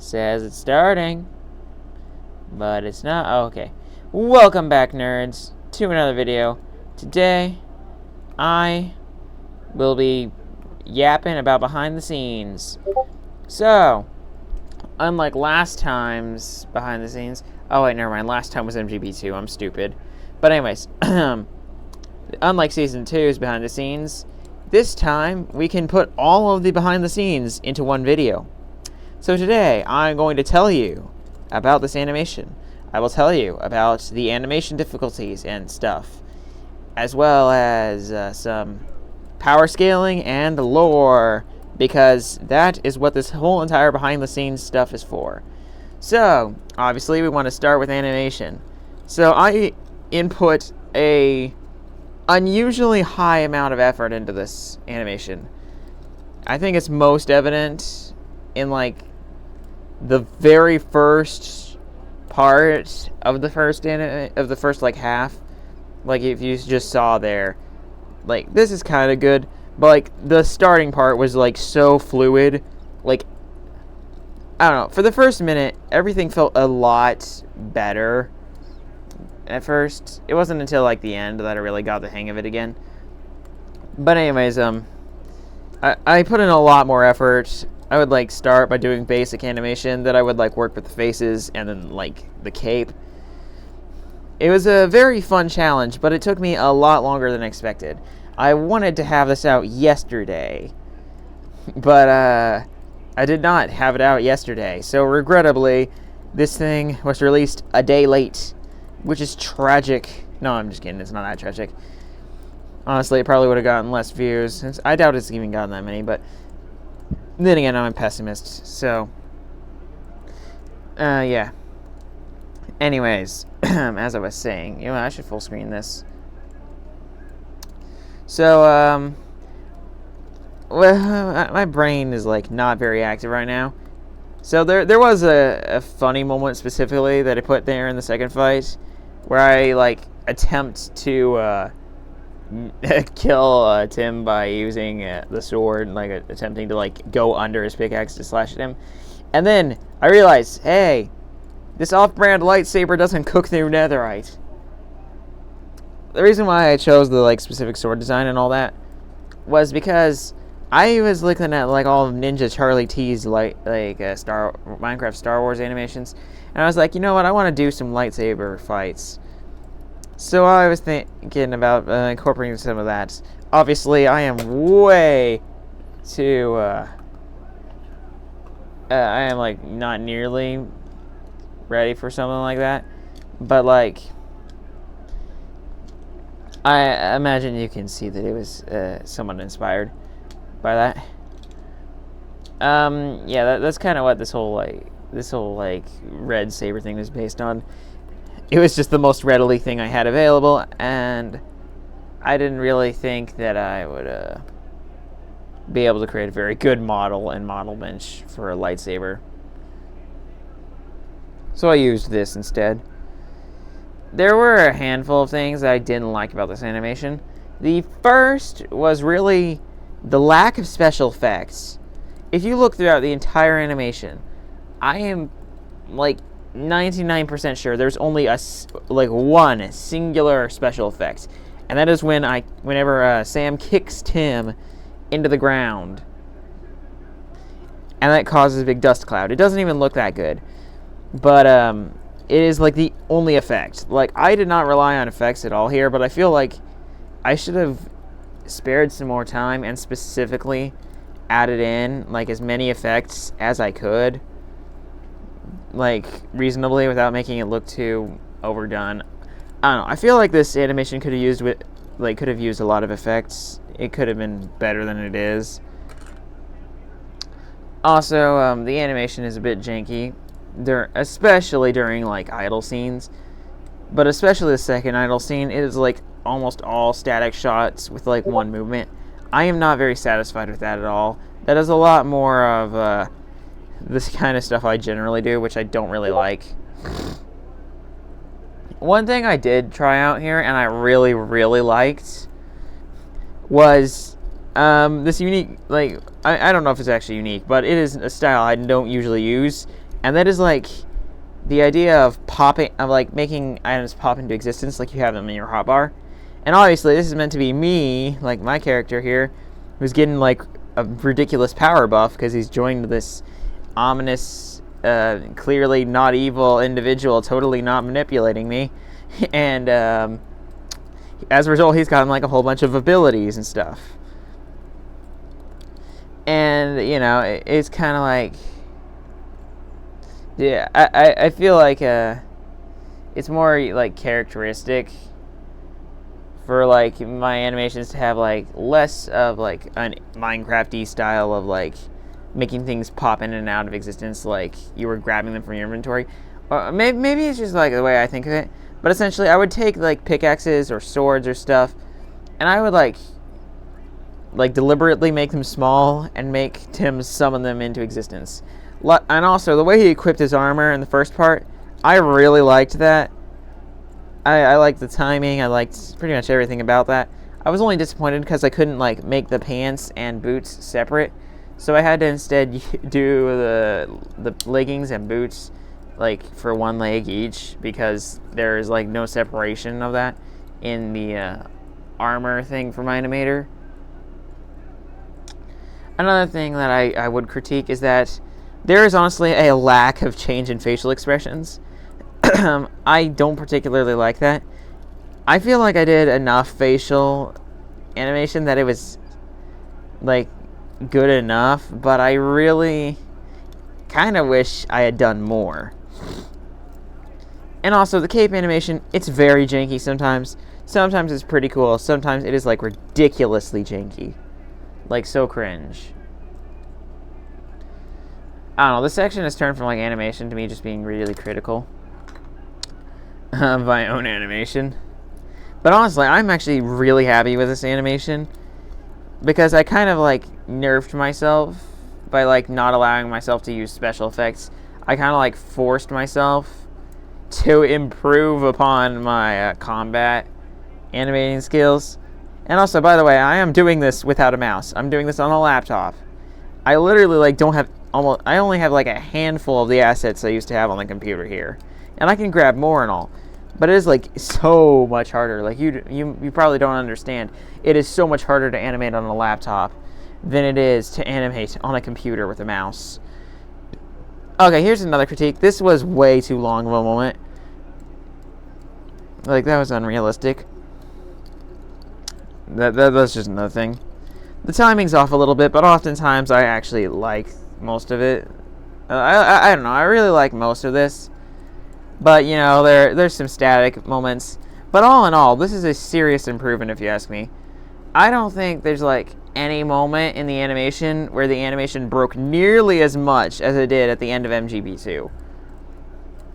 Says it's starting, but it's not. Oh, okay. Welcome back, nerds, to another video. Today, I will be yapping about behind the scenes. So, unlike last time's behind the scenes... Oh, wait, never mind. Last time was MGB2. I'm stupid. But anyways, unlike Season 2's behind the scenes, this time we can put all of the behind the scenes into one video. So today, I'm going to tell you about this animation. I will tell you about the animation difficulties and stuff, as well as some power scaling and lore, because that is what this whole entire behind the scenes stuff is for. So, obviously we want to start with animation. So I input a unusually high amount of effort into this animation. I think it's most evident in like the very first part of the first like half. Like if you just saw there, like this is kind of good, but like the starting part was like so fluid. Like I don't know, for the first minute everything felt a lot better. At first, it wasn't until like the end that I really got the hang of it again. But anyways, I put in a lot more effort. I would like start by doing basic animation, then I would like work with the faces and then like the cape. It was a very fun challenge, but it took me a lot longer than expected. I wanted to have this out yesterday, but I did not have it out yesterday. So regrettably, this thing was released a day late, which is tragic. No, I'm just kidding. It's not that tragic. Honestly, it probably would have gotten less views. I doubt it's even gotten that many, but then again, I'm a pessimist, so yeah. Anyways, as I was saying, you know, I should full screen this. So, well, my brain is like not very active right now. So there was a funny moment specifically that I put there in the second fight, where I like attempt to kill Tim by using the sword, and like attempting to like go under his pickaxe to slash at him, and then I realized, hey, this off-brand lightsaber doesn't cook through netherite. The reason why I chose the like specific sword design and all that was I was looking at like all of Ninja Charlie T's Minecraft Star Wars animations, and I was like, you know what, I want to do some lightsaber fights. So I was thinking about incorporating some of that. Obviously, I am way too I am like not nearly ready for something like that, but like I imagine you can see that it was somewhat inspired by that. Yeah, that's kind of what this whole red saber thing was based on. It was just the most readily thing I had available, and I didn't really think that I would be able to create a very good model and model bench for a lightsaber. So I used this instead. There were a handful of things that I didn't like about this animation. The first was really the lack of special effects. If you look throughout the entire animation, I am like 99% sure there's only one singular special effect, and that is whenever Sam kicks Tim into the ground, and that causes a big dust cloud. It doesn't even look that good, but it is like the only effect. Like, I did not rely on effects at all here, but I feel like I should have spared some more time and specifically added in like as many effects as I could, like reasonably, without making it look too overdone. I don't know. I feel like this animation could have used a lot of effects. It could have been better than it is. Also, the animation is a bit janky, especially during like idle scenes. But especially the second idle scene, it is like almost all static shots with like one movement. I am not very satisfied with that at all. That is a lot more of this kind of stuff I generally do, which I don't really like. One thing I did try out here, and I really, really liked, was this unique, like, I don't know if it's actually unique, but it is a style I don't usually use, And that is like the idea of like making items pop into existence like you have them in your hotbar. And obviously this is meant to be me, like my character here, who's getting like a ridiculous power buff because he's joined this ominous, clearly not evil individual, totally not manipulating me. And as a result, he's gotten like a whole bunch of abilities and stuff. And, you know, it's kind of like, yeah, I feel like it's more like characteristic for like my animations to have like less of like a Minecraft-y style of like making things pop in and out of existence like you were grabbing them from your inventory. Maybe it's just like the way I think of it. But essentially, I would take like pickaxes or swords or stuff, and I would like deliberately make them small and make Tim summon them into existence. And also, the way he equipped his armor in the first part, I really liked that. I liked the timing. I liked pretty much everything about that. I was only disappointed because I couldn't like make the pants and boots separate, so I had to instead do the leggings and boots like for one leg each because there's like no separation of that in the armor thing for my animator. Another thing that I would critique is that there is honestly a lack of change in facial expressions. I don't particularly like that. I feel like I did enough facial animation that it was like good enough, but I really kind of wish I had done more. And also the cape animation, it's very janky sometimes. Sometimes it's pretty cool. Sometimes it is like ridiculously janky. Like so cringe. I don't know, this section has turned from like animation to me just being really critical of my own animation. But honestly, I'm actually really happy with this animation because I kind of like nerfed myself by like not allowing myself to use special effects. I kind of like forced myself to improve upon my combat animating skills. And also, by the way, I am doing this without a mouse. I'm doing this on a laptop. I literally like don't have I only have like a handful of the assets I used to have on the computer here, and I can grab more and all. But it is like so much harder. Like you probably don't understand. It is so much harder to animate on a laptop than it is to animate on a computer with a mouse. Okay, here's another critique. This was way too long of a moment. Like, that was unrealistic. That's just another thing. The timing's off a little bit, but oftentimes I actually like most of it. I don't know. I really like most of this. But, you know, there's some static moments. But all in all, this is a serious improvement if you ask me. I don't think there's, like, any moment in the animation where the animation broke nearly as much as it did at the end of MGB2.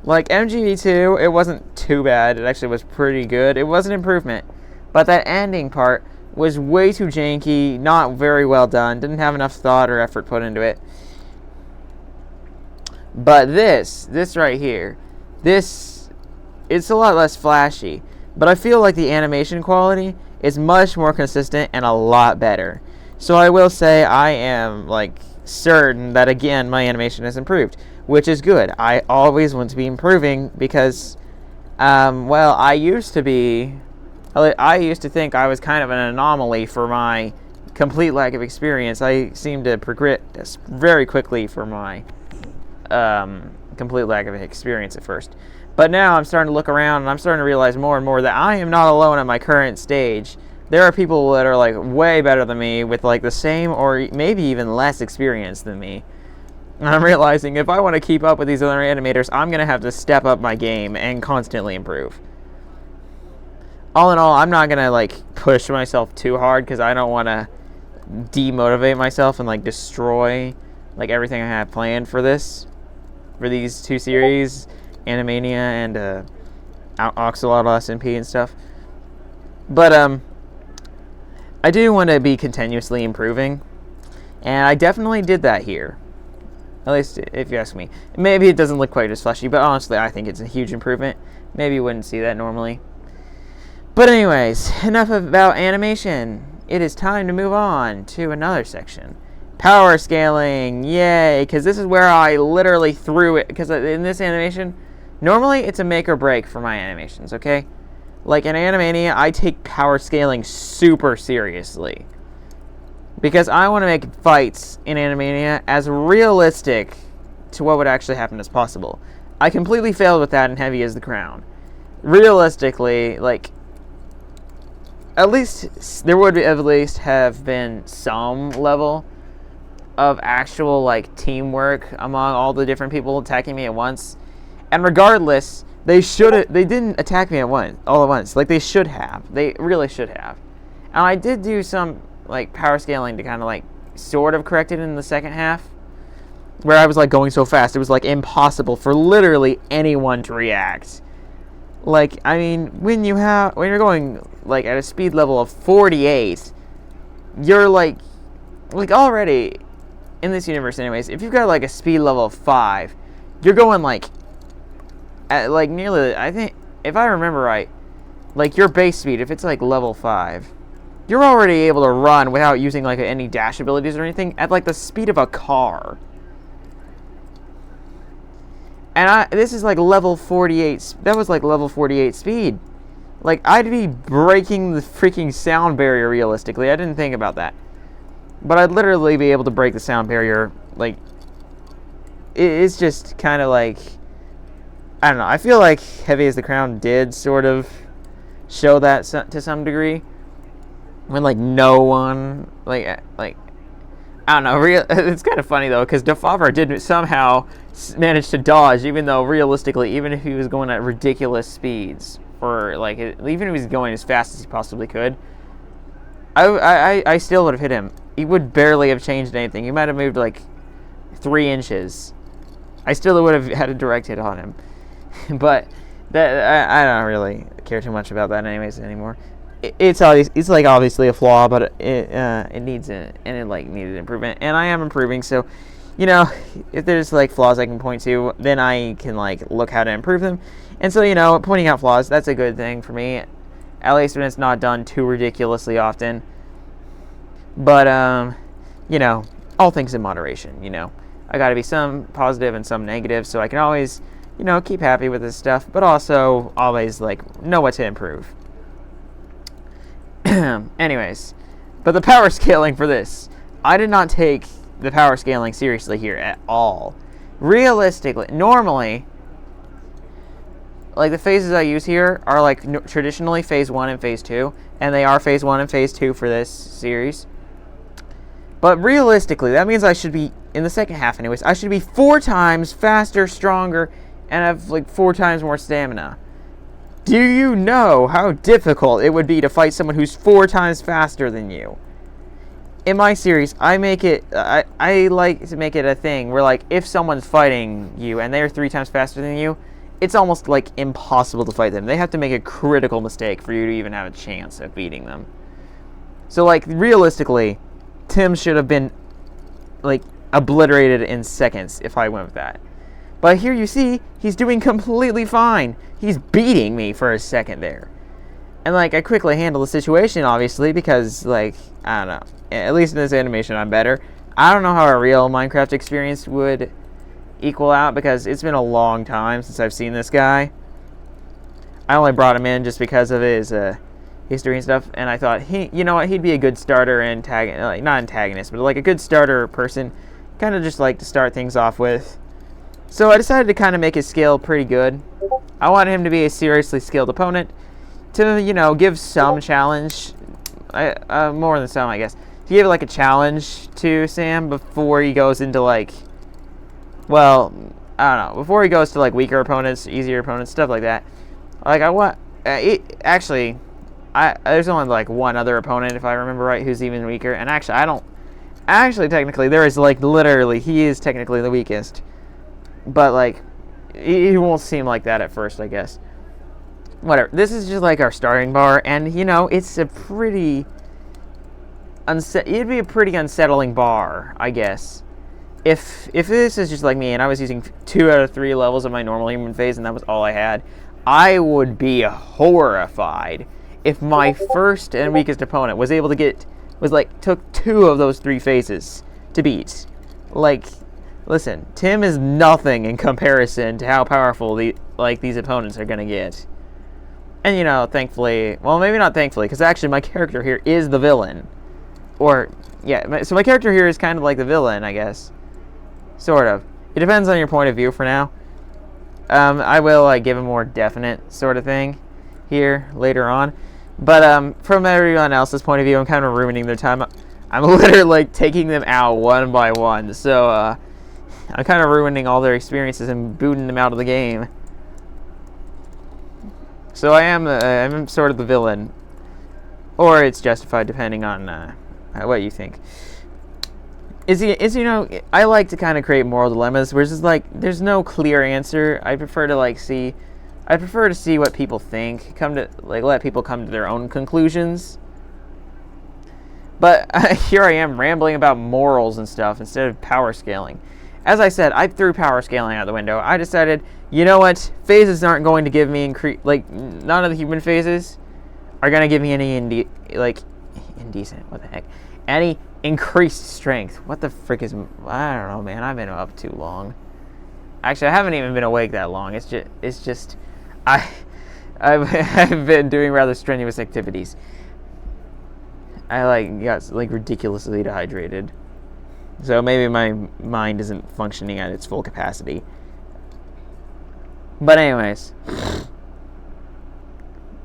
Like, MGB2, it wasn't too bad. It actually was pretty good. It was an improvement. But that ending part was way too janky, not very well done, didn't have enough thought or effort put into it. But this right here, it's a lot less flashy. But I feel like the animation quality is much more consistent and a lot better. So I will say I am, like, certain that, again, my animation has improved, which is good. I always want to be improving because, well, I used to think I was kind of an anomaly for my complete lack of experience. I seem to progress very quickly for my complete lack of experience at first. But now I'm starting to look around and I'm starting to realize more and more that I am not alone at my current stage. There are people that are like way better than me with like the same or maybe even less experience than me. And I'm realizing if I want to keep up with these other animators, I'm going to have to step up my game and constantly improve. All in all, I'm not going to like push myself too hard because I don't want to demotivate myself and like destroy like everything I have planned for these two series, Animania and Oxalot SMP and stuff. But I do want to be continuously improving, and I definitely did that here. At least if you ask me. Maybe it doesn't look quite as fleshy, but honestly I think it's a huge improvement. Maybe you wouldn't see that normally. But anyways, enough about animation. It is time to move on to another section. Power scaling, yay, because this is where I literally threw it, because in this animation, normally it's a make or break for my animations, okay? Like in Animania, I take power scaling super seriously. Because I want to make fights in Animania as realistic to what would actually happen as possible. I completely failed with that in Heavy as the Crown. Realistically, like, at least, there would at least have been some level of actual, like, teamwork among all the different people attacking me at once. And regardless, they didn't attack me all at once. Like, they should have. They really should have. And I did do some, like, power scaling to kind of, like, sort of correct it in the second half. Where I was, like, going so fast, it was, like, impossible for literally anyone to react. Like, I mean, when you're going, like, at a speed level of 48, you're, like already, in this universe anyways, if you've got, like, a speed level of 5, you're going, like, at, like, nearly, I think, if I remember right, like, your base speed, if it's, like, level 5, you're already able to run without using, like, any dash abilities or anything at, like, the speed of a car. And this is, like, level 48, that was, like, level 48 speed. Like, I'd be breaking the freaking sound barrier realistically. I didn't think about that. But I'd literally be able to break the sound barrier, like, it's just kind of like, I don't know, I feel like Heavy as the Crown did sort of show that to some degree. When, like, no one, like, I don't know, it's kind of funny, though, because DeFavre did somehow manage to dodge, even though, realistically, even if he was going at ridiculous speeds, or, like, even if he was going as fast as he possibly could, I still would have hit him. He would barely have changed anything. He might have moved, like, 3 inches. I still would have had a direct hit on him. But I don't really care too much about that anyways anymore. It's like obviously a flaw, but it needs it, and it like needed improvement, and I am improving. So, you know, if there's like flaws I can point to, then I can like look how to improve them. And so, you know, pointing out flaws, that's a good thing for me, at least when it's not done too ridiculously often. But you know, all things in moderation. You know, I got to be some positive and some negative, so I can always, you know, keep happy with this stuff, but also always like know what to improve. Anyways, but the power scaling for this, I did not take the power scaling seriously here at all. Realistically, normally, like the phases I use here are like traditionally phase 1 and phase 2, and they are phase 1 and phase 2 for this series. But realistically, that means I should be, in the second half anyways, I should be 4 times faster, stronger, and have like 4 times more stamina. Do you know how difficult it would be to fight someone who's 4 times faster than you? In my series, I like to make it a thing where, like, if someone's fighting you and they're 3 times faster than you, it's almost, like, impossible to fight them. They have to make a critical mistake for you to even have a chance of beating them. So, like, realistically, Tim should have been, like, obliterated in seconds if I went with that. But here you see, he's doing completely fine. He's beating me for a second there. And, like, I quickly handle the situation, obviously, because, like, I don't know. At least in this animation, I'm better. I don't know how a real Minecraft experience would equal out, because it's been a long time since I've seen this guy. I only brought him in just because of his history and stuff, and I thought, you know what, he'd be a good starter antagonist, like, not antagonist, but, like, a good starter person, kind of just, like, to start things off with. So I decided to kind of make his skill pretty good. I wanted him to be a seriously skilled opponent, to, you know, give some challenge, more than some, I guess, to give, like, a challenge to Sam before he goes into, like, well, I don't know, before he goes to, like, weaker opponents, easier opponents, stuff like that. Like, I want, actually, there's only, like, one other opponent, if I remember right, who's even weaker, and actually, technically, there is, like, literally, he is technically the weakest. But, like, he won't seem like that at first, I guess. Whatever. This is just, like, our starting bar. And, you know, it's a pretty... it'd be a pretty unsettling bar, I guess. If this is just like me, and I was using 2 out of 3 levels of my normal human phase, and that was all I had, I would be horrified if my first and weakest opponent was able to took 2 of those 3 phases to beat. Like, listen, Tim is nothing in comparison to how powerful these opponents are gonna get. And, you know, thankfully, well, maybe not thankfully, because actually my character here is the villain. Or, yeah, so my character here is kind of like the villain, I guess. Sort of. It depends on your point of view for now. I will, like, give a more definite sort of thing here later on. But, from everyone else's point of view, I'm kind of ruining their time. I'm literally, like, taking them out one by one. So, I'm kind of ruining all their experiences and booting them out of the game. So I'm sort of the villain, or it's justified depending on what you think. You know, I like to kind of create moral dilemmas where it's just like there's no clear answer. I prefer to see what people think, let people come to their own conclusions. But here I am rambling about morals and stuff instead of power scaling. As I said, I threw power scaling out the window. I decided, you know what? Phases aren't going to give me none of the human phases are going to give me any indecent, what the heck? Any increased strength. What the frick is, I don't know, man. I've been up too long. Actually, I haven't even been awake that long. It's just I've been doing rather strenuous activities. I got ridiculously dehydrated. So maybe my mind isn't functioning at its full capacity. But anyways.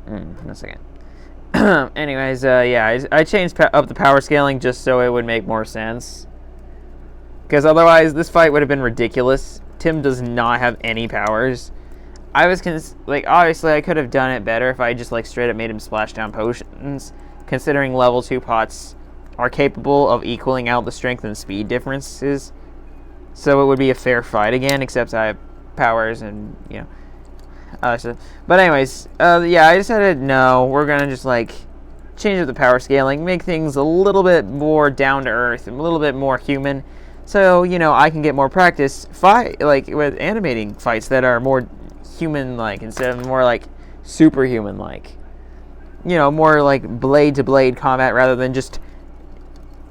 One second. Anyways, yeah, I changed up the power scaling just so it would make more sense. Because otherwise, this fight would have been ridiculous. Tim does not have any powers. I was, obviously I could have done it better if I just, straight up made him splash down potions. Considering level 2 pots are capable of equaling out the strength and speed differences. So it would be a fair fight again, except I have powers and, you know. But anyways, yeah, I decided, no, we're going to just, change up the power scaling, make things a little bit more down to earth, a little bit more human. So, you know, I can get more practice with animating fights that are more human-like instead of more, superhuman-like. You know, more blade-to-blade combat rather than just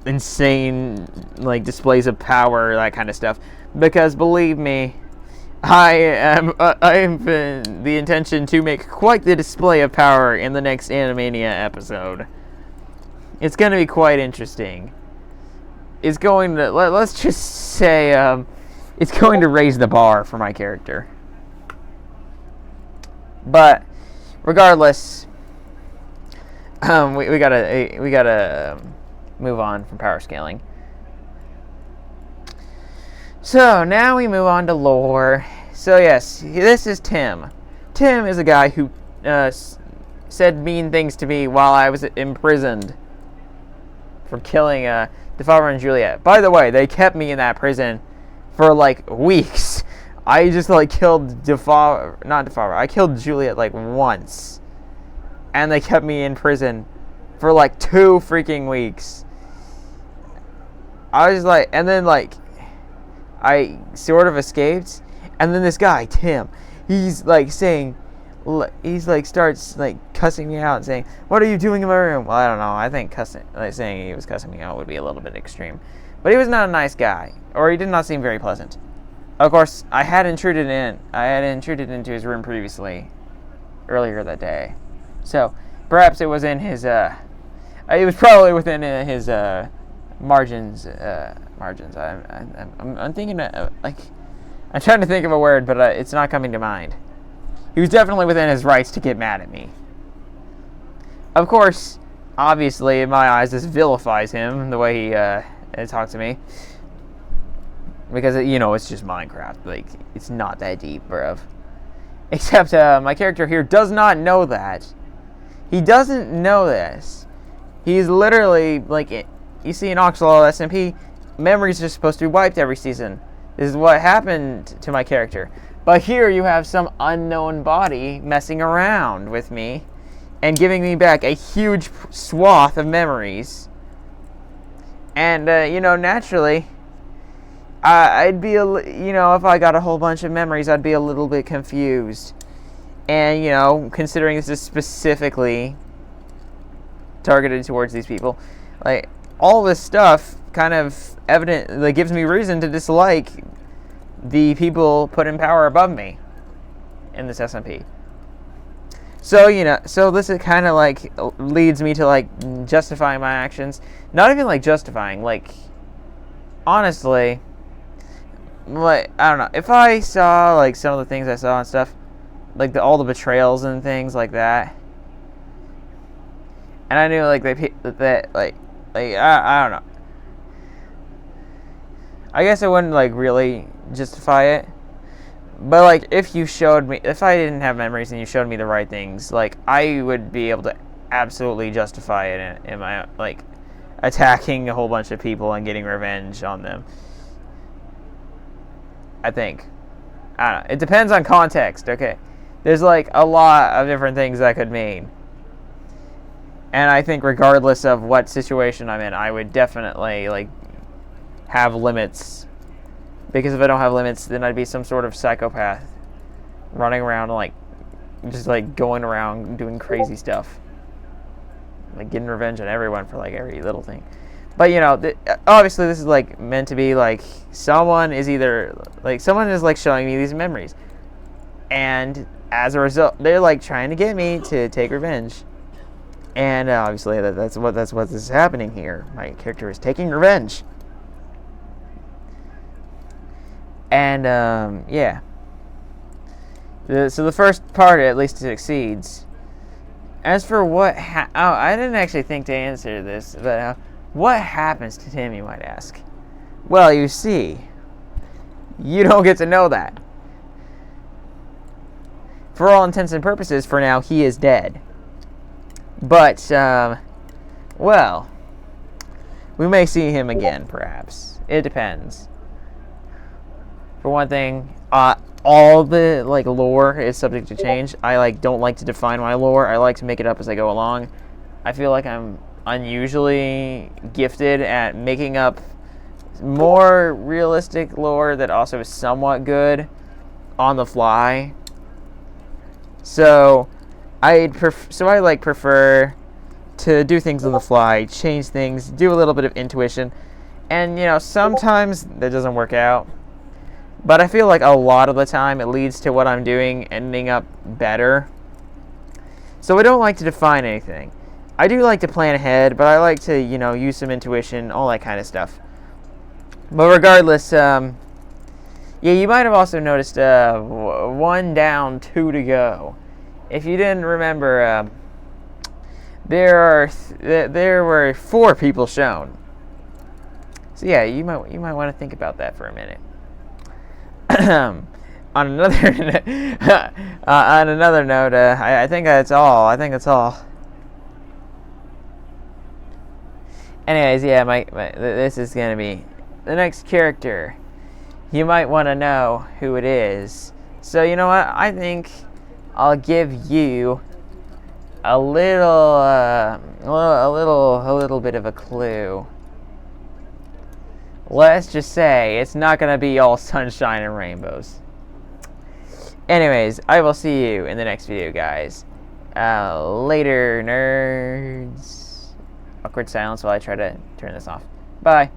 insane displays of power, that kind of stuff. Because believe me, I have the intention to make quite the display of power in the next Animania episode. It's going to be quite interesting. It's going to, let's just say, it's going to raise the bar for my character. But regardless, we gotta move on from power scaling. So now we move on to lore. So yes, this is Tim. Tim is a guy who said mean things to me while I was imprisoned for killing Defavre and Juliet. By the way, they kept me in that prison for weeks. I just killed I killed Juliet once. And they kept me in prison for 2 freaking weeks. I was and then I sort of escaped, and then this guy Tim, he's saying, starts cussing me out and saying, "What are you doing in my room?" Well, I don't know. I think saying he was cussing me out would be a little bit extreme, but he was not a nice guy, or he did not seem very pleasant. Of course, I had intruded into his room previously, earlier that day, so perhaps it was in his it was probably within his margins. I'm thinking I'm trying to think of a word, but it's not coming to mind. He was definitely within his rights to get mad at me. Of course, obviously, in my eyes, this vilifies him the way he talked to me. Because, it's just Minecraft. It's not that deep, bruv. Except, my character here does not know that. He doesn't know this. He's literally, you see in Oxlaw SMP, memories are supposed to be wiped every season. This is what happened to my character. But here you have some unknown body messing around with me and giving me back a huge swath of memories. And, naturally, I'd be, if I got a whole bunch of memories, I'd be a little bit confused. And, considering this is specifically targeted towards these people, all this stuff kind of evident, gives me reason to dislike the people put in power above me in this SMP. So, so this is kind of leads me to justifying my actions. Not even justifying, honestly, I don't know. If I saw some of the things I saw and stuff, all the betrayals and things like that, and I knew I don't know. I guess I wouldn't really justify it. But if you showed me, if I didn't have memories and you showed me the right things, I would be able to absolutely justify it in my attacking a whole bunch of people and getting revenge on them. I think. I don't know. It depends on context. Okay, there's a lot of different things that could mean, and I think regardless of what situation I'm in, I would definitely have limits. Because if I don't have limits, then I'd be some sort of psychopath running around just going around doing crazy stuff. Getting revenge on everyone for every little thing. But obviously this is meant to be someone is either someone is showing me these memories. And as a result, they're trying to get me to take revenge. And obviously that's what is happening here. My character is taking revenge. And, yeah. So the first part at least succeeds. As for what I didn't actually think to answer this, but what happens to Tim, you might ask? Well, you see, you don't get to know that. For all intents and purposes, for now, he is dead. But, well, we may see him again, perhaps. It depends. For one thing, all the lore is subject to change. I don't like to define my lore. I like to make it up as I go along. I feel like I'm unusually gifted at making up more realistic lore that also is somewhat good on the fly. So I prefer to do things on the fly, change things, do a little bit of intuition, and sometimes that doesn't work out. But I feel like a lot of the time it leads to what I'm doing ending up better. So I don't like to define anything. I do like to plan ahead, but I like to, use some intuition, all that kind of stuff. But regardless, yeah, you might have also noticed 1 down, 2 to go. If you didn't remember, there were 4 people shown. So yeah, you might want to think about that for a minute. On another note, I think that's all. Anyways, yeah, this is gonna be the next character. You might want to know who it is. So you know what? I think I'll give you a little bit of a clue. Let's just say it's not going to be all sunshine and rainbows. Anyways, I will see you in the next video, guys. Later, nerds. Awkward silence while I try to turn this off. Bye.